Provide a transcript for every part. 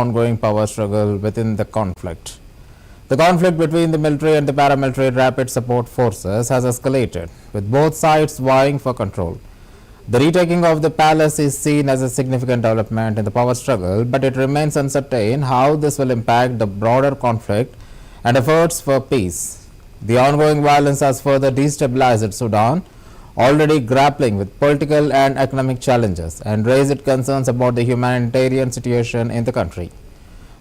ongoing power struggle within the conflict. The conflict between the military and the paramilitary rapid support forces has escalated, with both sides vying for control. The retaking of the palace is seen as a significant development in the power struggle, but it remains uncertain how this will impact the broader conflict and efforts for peace. The ongoing violence has further destabilized Sudan, already grappling with political and economic challenges, and raised concerns about the humanitarian situation in the country.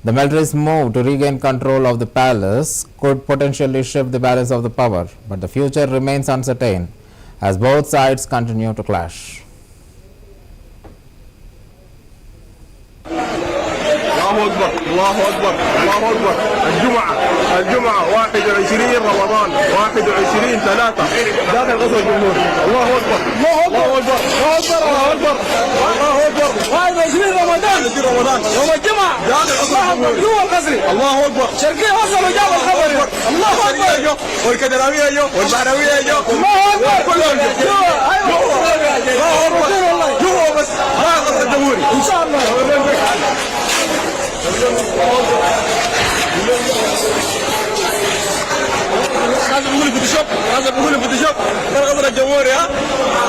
The military's move to regain control of the palace could potentially shift the balance of the power, but the future remains uncertain as both sides continue to clash. الله أكبر الله أكبر الله أكبر الجمعة 21 رمضان 21/3 داخل قصر الجمهور. الله أكبر الله أكبر الله أكبر الله أكبر الله أكبر 21 رمضان يوم الجمعة داخل قصر الجمهور جوا القصر. الله أكبر شرقية وصل وجاب الخبر. الله أكبر والكدراوية جو والبحراوية جو. الله أكبر كلهم الله أكبر جوا بس داخل قصر الجمهور إن شاء الله. هذا بيقول فوتوشوب هذا بيقول فوتوشوب ده غضب الجمهور يا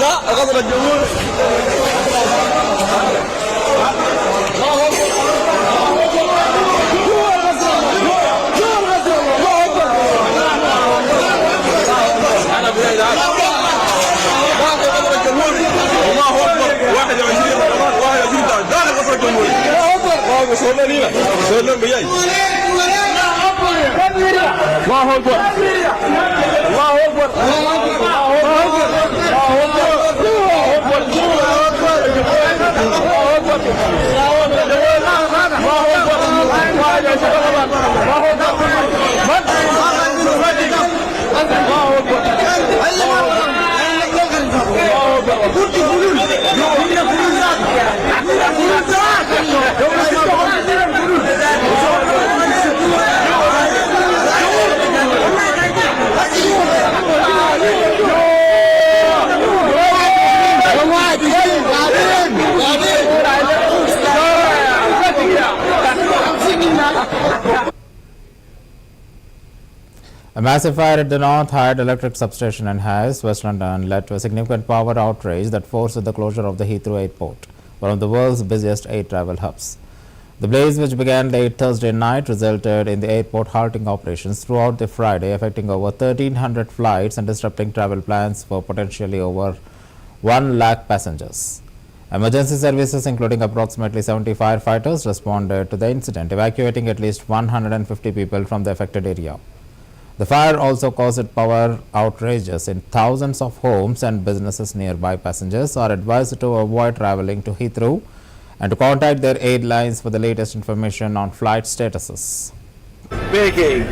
لا غضب الجمهور. الله اكبر 21 رمضان 21 داخل قصر الجمهور. الله اكبر الله صلى لنا صلى بياي. الله اكبر الله اكبر A massive fire at the North Hyde electric substation in Hayes, West London, led to a significant power outage that forced the closure of the Heathrow Airport, one of the world's busiest air travel hubs. The blaze, which began late Thursday night, resulted in the airport halting operations throughout the Friday, affecting over 1,300 flights and disrupting travel plans for potentially over 1 lakh passengers. Emergency services, including approximately 70 firefighters, responded to the incident, evacuating at least 150 people from the affected area. The fire also caused power outages in thousands of homes and businesses nearby. Passengers are advised to avoid traveling to Heathrow and to contact their airlines for the latest information on flight statuses. Beijing.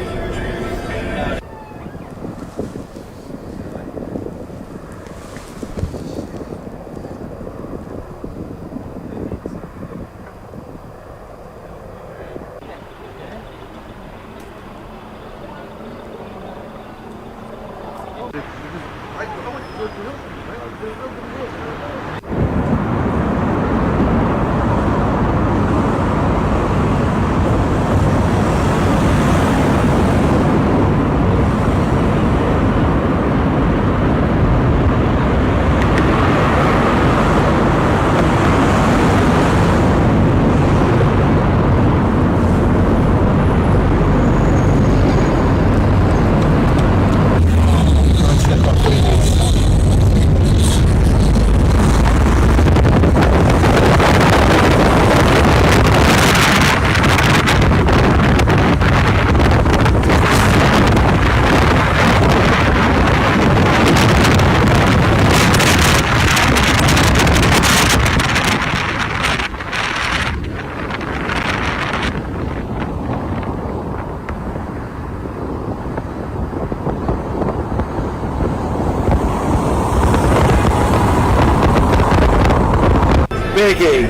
Beijing.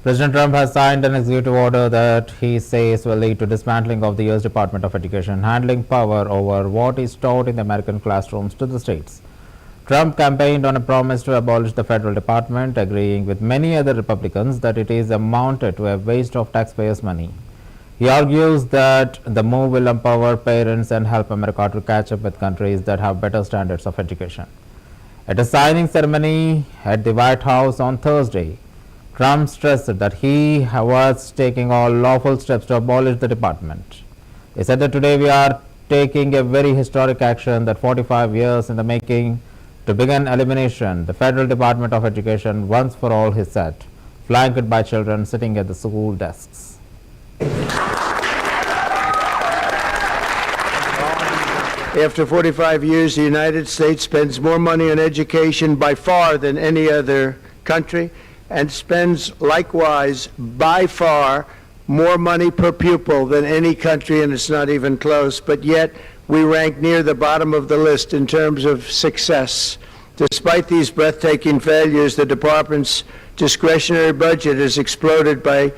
President Trump has signed an executive order that he says will lead to dismantling of the U.S. Department of Education, handling power over what is taught in the American classrooms to the states. Trump campaigned on a promise to abolish the federal department, agreeing with many other Republicans that it is amounted to a waste of taxpayers' money. He argues that the move will empower parents and help America to catch up with countries that have better standards of education. At a signing ceremony at the White House on Thursday, Trump stressed that he was taking all lawful steps to abolish the department. He said that today we are taking a very historic action that 45 years in the making to begin elimination. The Federal Department of Education once for all, he said, flanked by children sitting at the school desks. After 45 years, the United States spends more money on education by far than any other country, and spends likewise by far more money per pupil than any country, and it's not even close, but yet we rank near the bottom of the list in terms of success. Despite these breathtaking failures, the department's discretionary budget has exploded by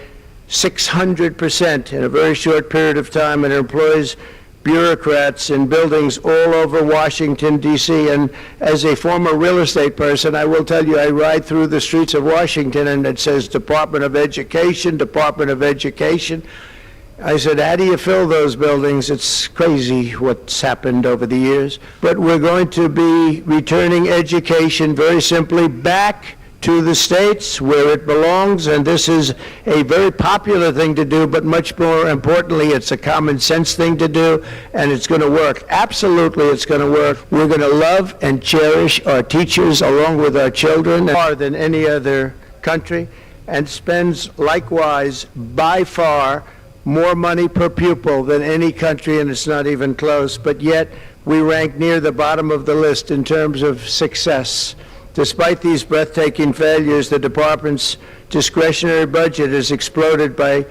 600% in a very short period of time, and it employs bureaucrats in buildings all over Washington, D.C. And as a former real estate person, I will tell you, I ride through the streets of Washington and it says Department of Education, Department of Education. I said, how do you fill those buildings? It's crazy what's happened over the years. But we're going to be returning education very simply back to the states where it belongs, and this is a very popular thing to do, but much more importantly, it's a common sense thing to do, and it's going to work. Absolutely, it's going to work. We're going to love and cherish our teachers along with our children more than any other country, and spends likewise by far more money per pupil than any country, and it's not even close, but yet we rank near the bottom of the list in terms of success. Despite these breathtaking failures, the department's discretionary budget has exploded by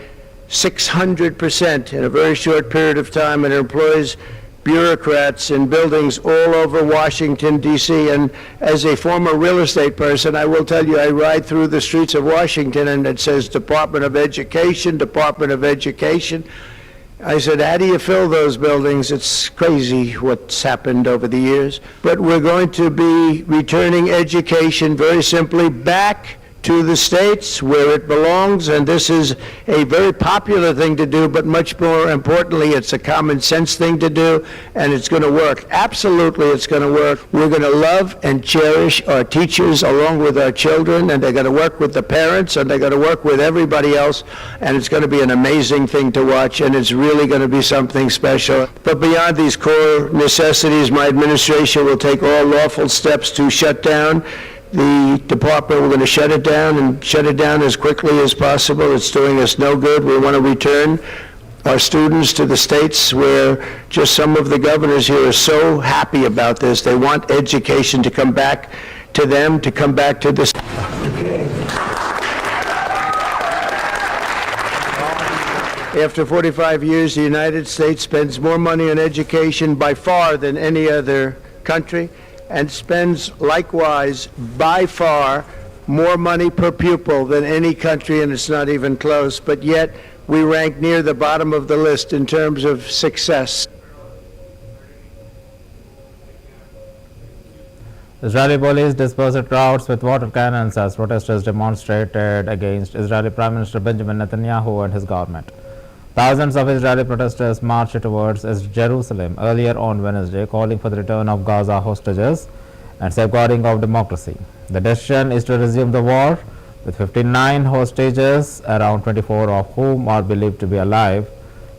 600% in a very short period of time, and it employs bureaucrats in buildings all over Washington, D.C. And as a former real estate person, I will tell you, I ride through the streets of Washington and it says Department of Education, Department of Education. I said, how do you fill those buildings? It's crazy what's happened over the years. But we're going to be returning education very simply back to the states where it belongs, and this is a very popular thing to do, but much more importantly, it's a common sense thing to do, and it's going to work. Absolutely, it's going to work. We're going to love and cherish our teachers along with our children, and they're going to work with the parents, and they're going to work with everybody else, and it's going to be an amazing thing to watch, and it's really going to be something special. But beyond these core necessities, my administration will take all lawful steps to shut down the department. We're going to shut it down and shut it down as quickly as possible. It's doing us no good. We want to return our students to the states where just some of the governors here are so happy about this. They want education to come back to them, to come back to this. Okay. After 45 years, the United States spends more money on education by far than any other country, and spends likewise by far more money per pupil than any country, and it's not even close, but yet we rank near the bottom of the list in terms of success. Israeli police dispersed crowds with water cannons as protesters demonstrated against Israeli Prime Minister Benjamin Netanyahu and his government. Thousands of Israeli protesters marched towards Jerusalem earlier on Wednesday, calling for the return of Gaza hostages and safeguarding of democracy. The decision is to resume the war, with 59 hostages, around 24 of whom are believed to be alive,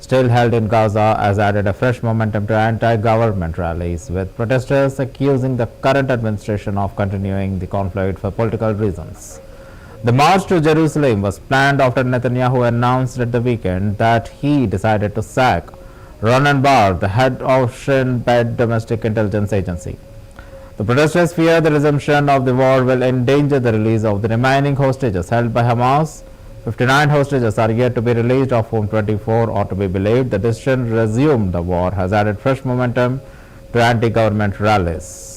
still held in Gaza, has added a fresh momentum to anti-government rallies, with protesters accusing the current administration of continuing the conflict for political reasons. The march to Jerusalem was planned after Netanyahu announced at the weekend that he decided to sack Ronen Bar, the head of Shin Bet Domestic Intelligence Agency. The protesters fear the resumption of the war will endanger the release of the remaining hostages held by Hamas. 59 hostages are yet to be released, of whom 24 are to be believed. The decision to resume the war has added fresh momentum to anti-government rallies.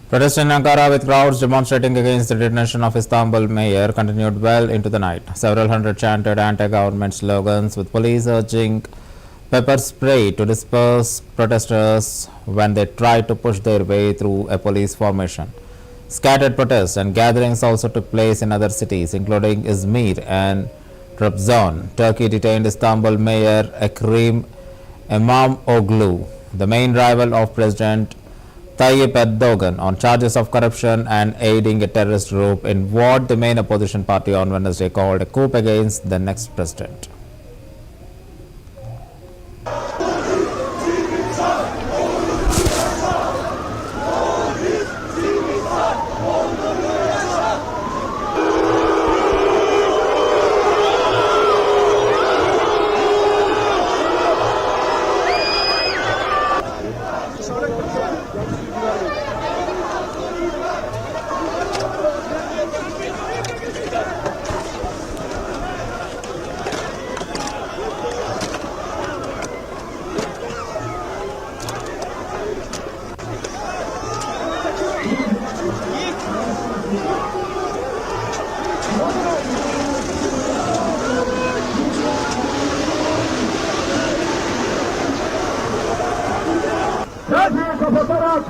Protests in Ankara with crowds demonstrating against the detention of Istanbul mayor continued well into the night. Several hundred chanted anti-government slogans with police urging pepper spray to disperse protesters when they tried to push their way through a police formation. Scattered protests and gatherings also took place in other cities, including Izmir and Trabzon. Turkey detained Istanbul mayor Ekrem İmamoğlu, the main rival of President Tayyip Erdogan, on charges of corruption and aiding a terrorist group in what the main opposition party on Wednesday called a coup against the next president. Trafiği kapatarak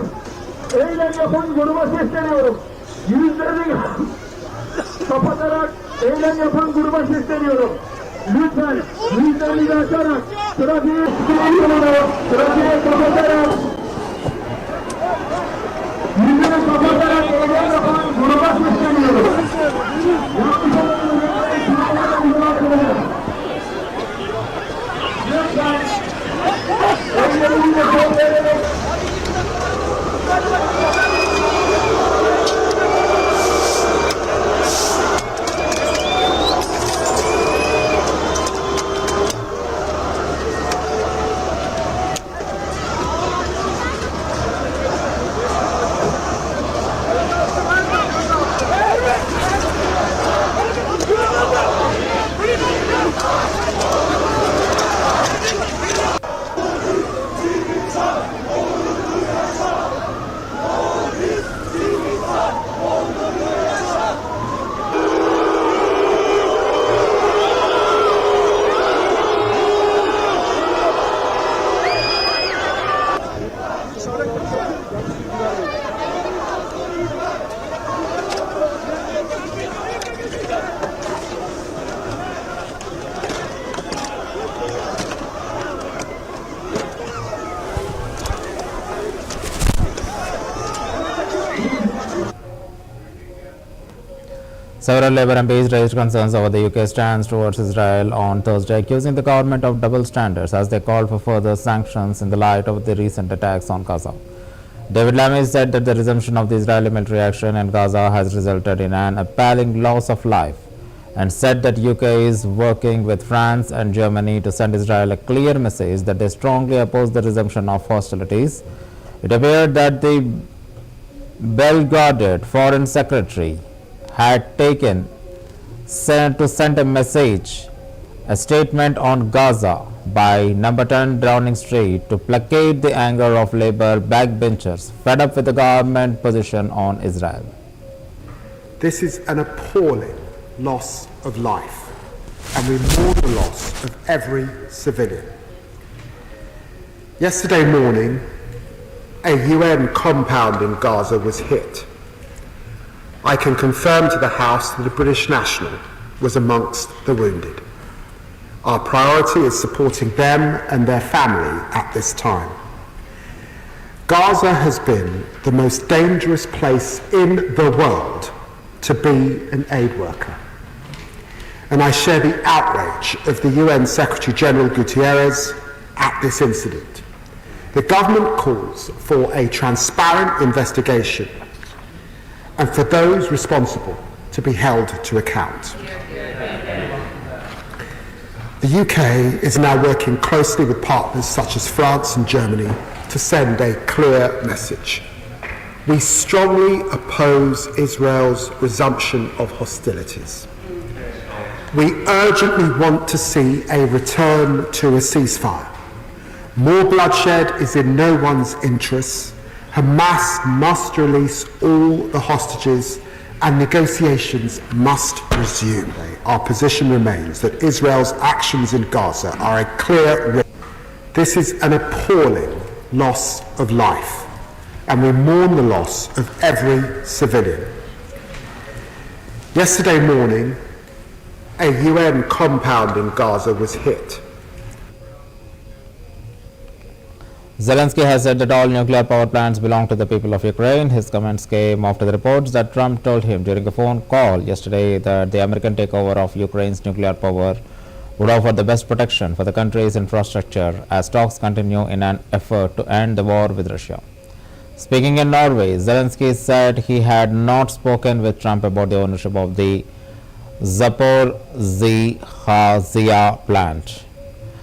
eylem yapan gruba sesleniyorum. Yüzlerini kapatarak eylem yapan gruba sesleniyorum. Lütfen yüzlerini açarak trafiği kapatarak yüzlerini kapatarak eylem yapan gruba sesleniyorum. Lütfen eylemini son vererek Several Labour MPs raised concerns over the UK's stance towards Israel on Thursday, accusing the government of double standards as they called for further sanctions in the light of the recent attacks on Gaza. David Lammy said that the resumption of the Israeli military action in Gaza has resulted in an appalling loss of life, and said that UK is working with France and Germany to send Israel a clear message that they strongly oppose the resumption of hostilities. It appeared that the Belgraded Foreign Secretary had taken to send a message, a statement on Gaza by number 10 Downing Street to placate the anger of Labour backbenchers fed up with the government position on Israel. This is an appalling loss of life, and we mourn the loss of every civilian. Yesterday morning, a UN compound in Gaza was hit. I can confirm to the House that a British national was amongst the wounded. Our priority is supporting them and their family at this time. Gaza has been the most dangerous place in the world to be an aid worker. And I share the outrage of the UN Secretary General Guterres at this incident. The government calls for a transparent investigation and for those responsible to be held to account. The UK is now working closely with partners such as France and Germany to send a clear message. We strongly oppose Israel's resumption of hostilities. We urgently want to see a return to a ceasefire. More bloodshed is in no one's interests, Hamas must release all the hostages and negotiations must resume. Our position remains that Israel's actions in Gaza are a clear risk. This is an appalling loss of life, and we mourn the loss of every civilian. Yesterday morning, a UN compound in Gaza was hit. Zelensky has said that all nuclear power plants belong to the people of Ukraine. His comments came after the reports that Trump told him during a phone call yesterday that the American takeover of Ukraine's nuclear power would offer the best protection for the country's infrastructure as talks continue in an effort to end the war with Russia. Speaking in Norway, Zelensky said he had not spoken with Trump about the ownership of the Zaporizhzhia plant.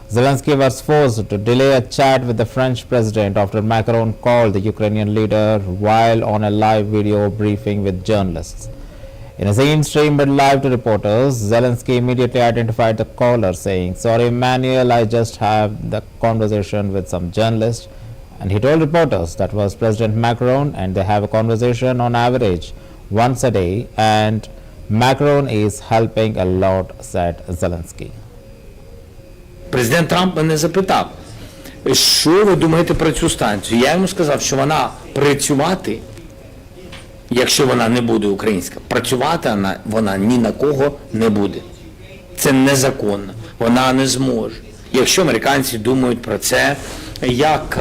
Zelensky was forced to delay a chat with the French president after Macron called the Ukrainian leader while on a live video briefing with journalists. In a scene streamed live to reporters, Zelensky immediately identified the caller, saying, "Sorry, Emmanuel, I just had the conversation with some journalists." And he told reporters that was President Macron, and they have a conversation on average once a day, and Macron is helping a lot, said Zelensky. Президент Трамп мене запитав, що ви думаєте про цю станцію? Я йому сказав, що вона працювати, якщо вона не буде українська, працювати вона ні на кого не буде. Це незаконно, вона не зможе. Якщо американці думають про це, як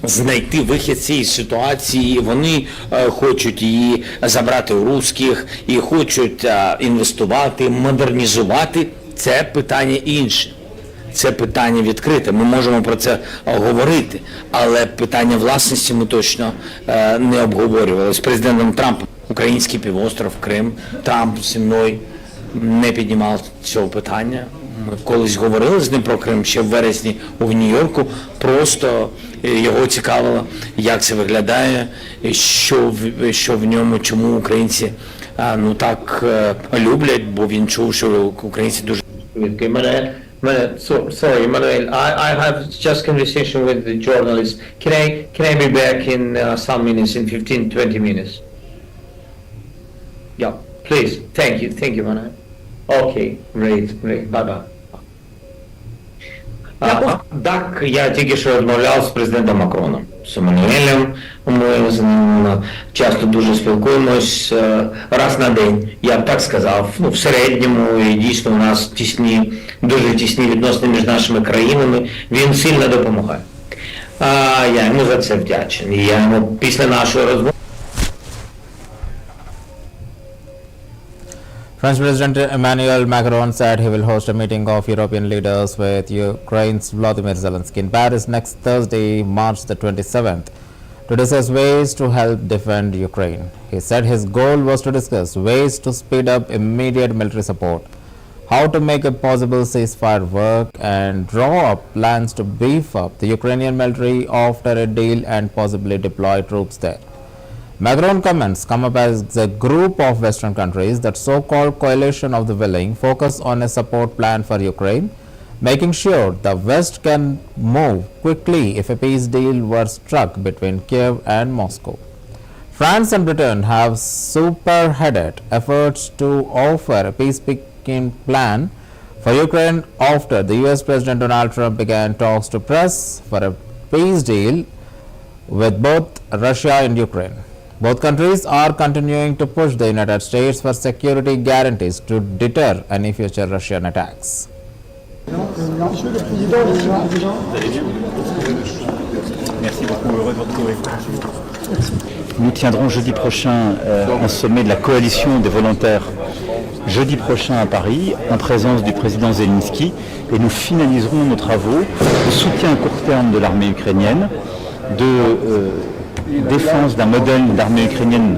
знайти вихід з цієї ситуації, вони хочуть її забрати у русських і хочуть інвестувати, модернізувати. Це питання інше, це питання відкрите, ми можемо про це говорити, але питання власності ми точно не обговорювали. З президентом Трампом український півостров, Крим, Трамп зі мною не піднімав цього питання. Ми колись говорили з ним про Крим ще в вересні у Нью-Йорку, просто його цікавило, як це виглядає, що в ньому, чому українці так люблять, бо він чув, що українці дуже... Sorry, Emmanuel, I have just conversation with the journalist. Can I be back in some minutes, in 15-20 minutes? Yeah, please. Thank you, Emmanuel. Okay, great, bye-bye. Так, я тільки що розмовляв з президентом Макроном, з Еммануелем. Ми з ним часто дуже спілкуємось, раз на день, я б так сказав, в середньому, і дійсно у нас дуже тісні відносини між нашими країнами, він сильно допомагає. Я йому за це вдячний, я йому після нашої розмови. French President Emmanuel Macron said he will host a meeting of European leaders with Ukraine's Volodymyr Zelensky in Paris next Thursday, March the 27th, to discuss ways to help defend Ukraine. He said his goal was to discuss ways to speed up immediate military support, how to make a possible ceasefire work, and draw up plans to beef up the Ukrainian military after a deal and possibly deploy troops there. Macron comments come up as a group of Western countries, that so-called coalition of the willing, focus on a support plan for Ukraine, making sure the West can move quickly if a peace deal were struck between Kiev and Moscow. France and Britain have spearheaded efforts to offer a peacekeeping plan for Ukraine after the US President Donald Trump began talks to press for a peace deal with both Russia and Ukraine. Both countries are continuing to push the United States for security guarantees to deter any future Russian attacks. Merci beaucoup, heureux de vous retrouver. Nous tiendrons jeudi prochain un sommet de la coalition des volontaires jeudi prochain à Paris, en présence du président Zelensky, et nous finaliserons nos travaux de soutien à court terme de l'armée ukrainienne, de défense d'un modèle d'armée ukrainienne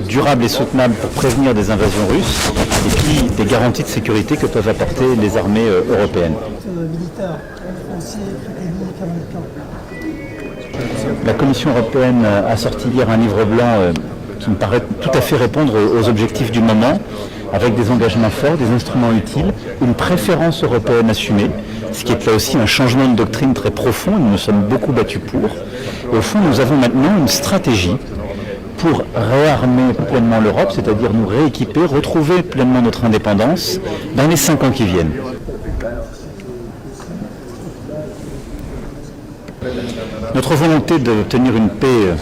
durable et soutenable pour prévenir des invasions russes, et puis des garanties de sécurité que peuvent apporter les armées européennes. La Commission européenne a sorti hier un livre blanc qui me paraît tout à fait répondre aux objectifs du moment. avec des engagements forts, des instruments utiles, une préférence européenne assumée, ce qui est là aussi un changement de doctrine très profond, et nous nous sommes beaucoup battus pour. Et au fond, nous avons maintenant une stratégie pour réarmer pleinement l'Europe, c'est-à-dire nous rééquiper, retrouver pleinement notre indépendance dans les 5 ans qui viennent. Notre volonté d'obtenir une paix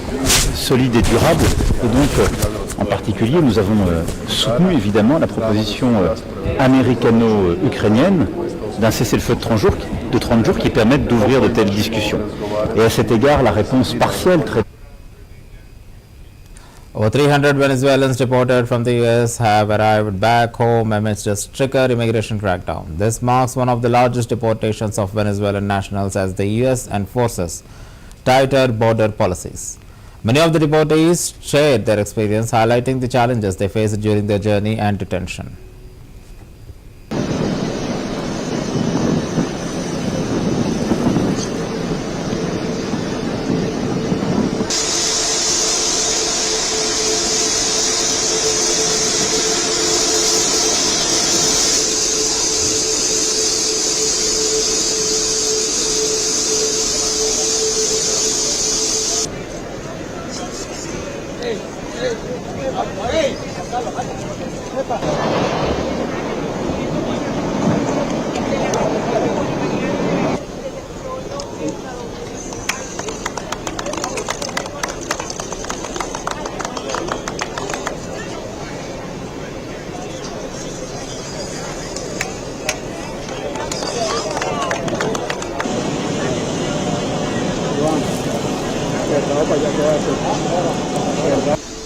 solide et durable, et donc en particulier nous avons soutenu évidemment la proposition américano-ukrainienne d'un cessez-le-feu de 30 jours qui permettent d'ouvrir de telles discussions. Et à cet égard, la réponse partielle très Over 300 Venezuelans deported from the US have arrived back home amidst a stricter immigration crackdown. This marks one of the largest deportations of Venezuelan nationals as the US enforces tighter border policies. Many of the deportees shared their experience, highlighting the challenges they faced during their journey and detention.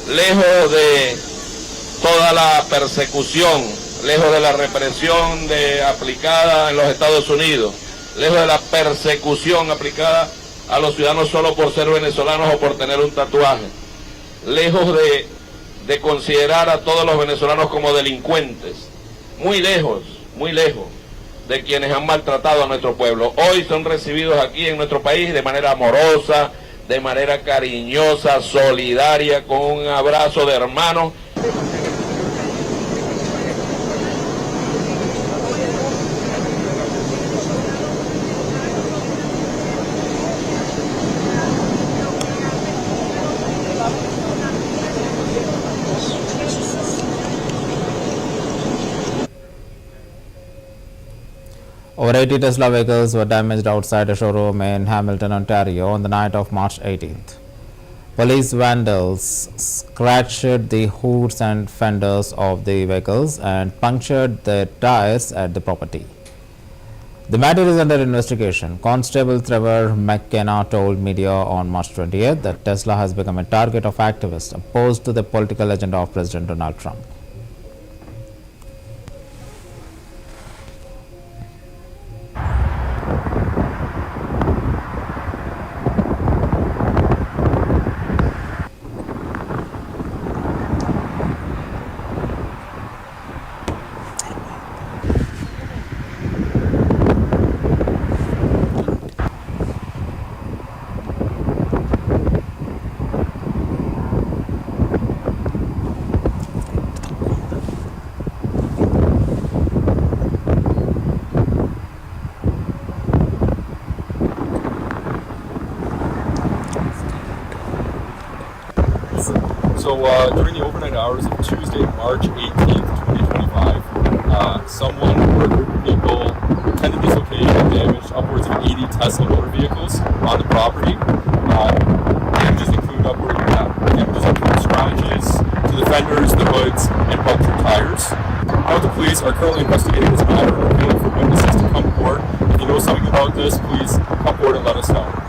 Lejos de toda la persecución, lejos de la represión aplicada en los Estados Unidos, lejos de la persecución aplicada a los ciudadanos solo por ser venezolanos o por tener un tatuaje, lejos de considerar a todos los venezolanos como delincuentes, muy lejos de quienes han maltratado a nuestro pueblo. Hoy son recibidos aquí en nuestro país de manera amorosa, de manera cariñosa, solidaria, con un abrazo de hermano. Over 80 Tesla vehicles were damaged outside a showroom in Hamilton, Ontario on the night of March 18th. Police vandals scratched the hoods and fenders of the vehicles and punctured the tires at the property. The matter is under investigation. Constable Trevor McKenna told media on March 20th that Tesla has become a target of activists opposed to the political agenda of President Donald Trump. So during the overnight hours of Tuesday, March 18th, 2025, someone or a group of people attended this occasion and damaged upwards of 80 Tesla motor vehicles on the property. Damages include scratches to the fenders, the hoods, and punctured tires. Now the police are currently investigating this matter and appealing for witnesses to come forward. If you know something about this, please come forward and let us know.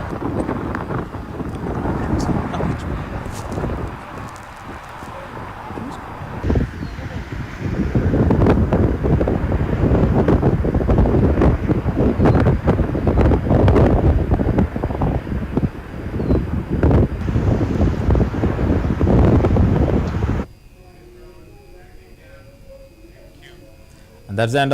And that's the end of